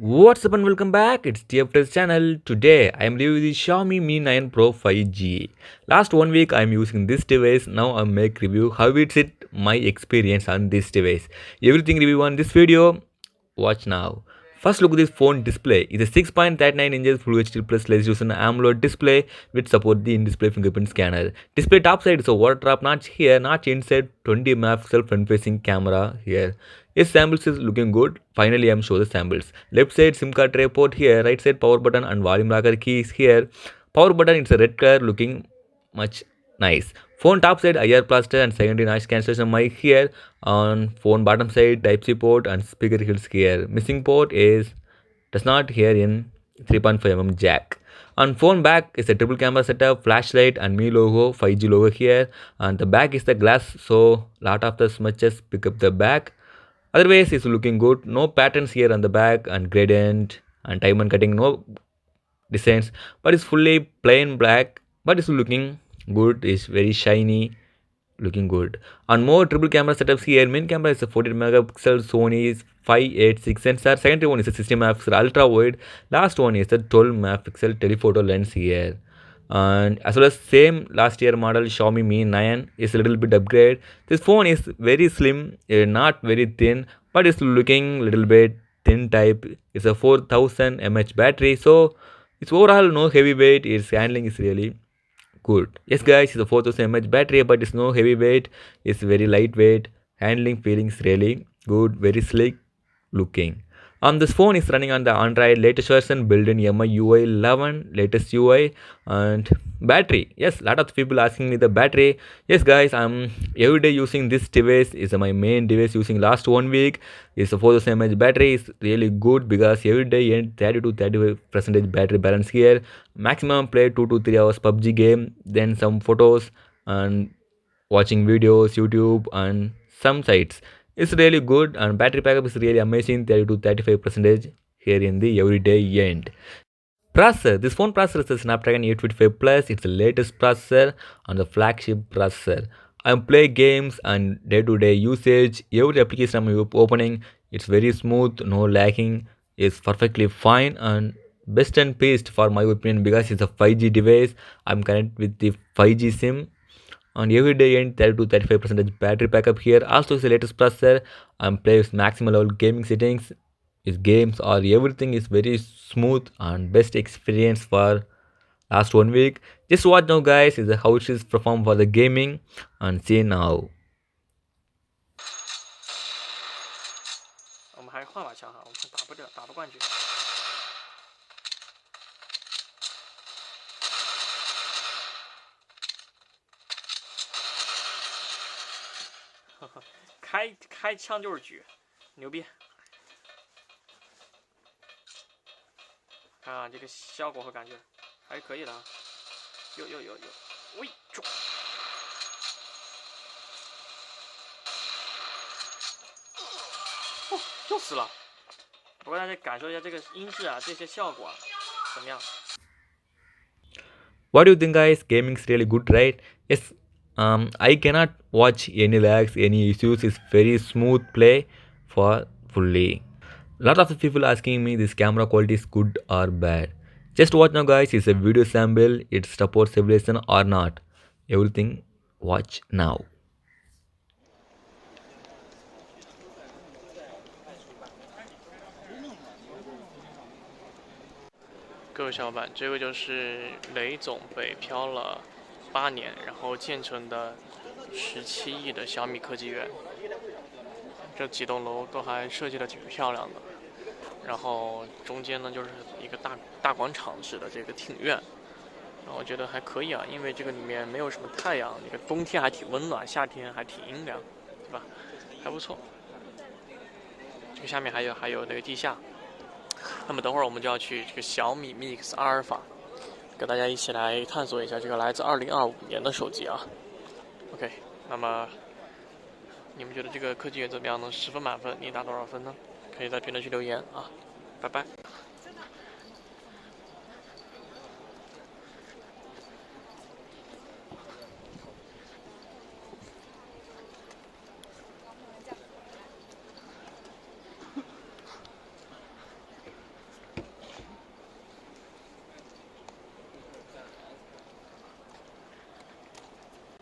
What's up and welcome back? It's TFT's channel. Today I am reviewing the Xiaomi Mi 9 Pro 5G. Last 1 week I am using this device. Now I make review how it's my experience on this device. Everything review on this video. Watch now. First look at this phone display. It's a 6.39 inches Full HD plus resolution AMOLED display with support the in-display fingerprint scanner. Display top side is a water drop notch here, notch inside 20 megapixel front-facing camera here. Yes, samples is looking good. Finally, I'm show the samples. Left side SIM card tray port here, right side power button and volume rocker keys here. Power button it's a red color looking much nice. Phone top side IR plaster and secondary noise cancellation mic here. On phone bottom side Type C port and speaker hills here. Missing port is does not hear in 3.5 mm jack. On phone back is a triple camera setup, flashlight and Mi logo, 5G logo here. And the back is the glass, so lot of the smudges pick up the back. Otherwise, it's looking good. No patterns here on the back and gradient and diamond cutting, no designs, but it's fully plain black. But it's looking good. It's very shiny, looking good. On more triple camera setups here, main camera is a 14 megapixel Sony is 586 sensor. Secondary one is a 60 megapixel ultra wide. Last one is the 12 megapixel telephoto lens here. And as well as same last year model Xiaomi Mi 9 is a little bit upgrade. This phone is very slim, not very thin, but it's looking little bit thin type. It's a 4000 mAh battery, so it's overall no heavy weight. Its handling is really good. Yes guys, it's a 4000 mAh battery, but it's no heavy weight. It's very lightweight. Handling feelings really good, very slick looking. This phone is running on the Android latest version built in MI UI 11 latest UI. And battery, yes, lot of people asking me the battery. Yes guys, I'm everyday using this device. Is my main device using last 1 week. It's a 4000 mAh battery is really good because every day and 30 to 35% battery balance here. Maximum play 2 to 3 hours PUBG game, then some photos and watching videos, YouTube and some sites. It's really good and battery backup is really amazing, 30 to 35% here in the everyday end. Processor. This phone processor is a Snapdragon 855 Plus. It's the latest processor on the flagship processor. I play games and day-to-day usage. Every application I'm opening, it's very smooth, no lagging. It's perfectly fine and best and best for my opinion because it's a 5G device. I'm connected with the 5G SIM on every day and 30 to 35% battery backup here. Also is the latest processor and plays maximal level gaming settings. His games or everything is very smooth and best experience for last 1 week. Just watch now guys is how it is perform for the gaming and see now. 开枪就是狙，牛逼！看这个效果和感觉还是可以的啊。有，喂，中！哦，又死了。不过大家感受一下这个音质啊，这些效果怎么样？ What do you think guys? Gaming is really good, right? Yes. I cannot watch any lags, any issues. It's very smooth play for fully. Lot of people asking me this camera quality is good or bad. Just watch now guys, it's a video sample, it supports stabilization or not. Everything watch now. 各位小伙伴，这个就是雷总北漂了8年，然后建成的17亿的小米科技园。这几栋楼都还设计的挺漂亮的，然后中间呢就是一个大广场式的这个庭院，然后我觉得还可以啊，因为这个里面没有什么太阳，这个冬天还挺温暖，夏天还挺阴凉，对吧？还不错。这个下面还有那个地下。那么等会儿我们就要去这个小米 Mix 阿尔法，跟大家一起来探索一下这个来自2025年的手机啊。OK， 那么你们觉得这个科技园怎么样呢？10分满分，你打多少分呢？可以在评论区留言啊。拜拜。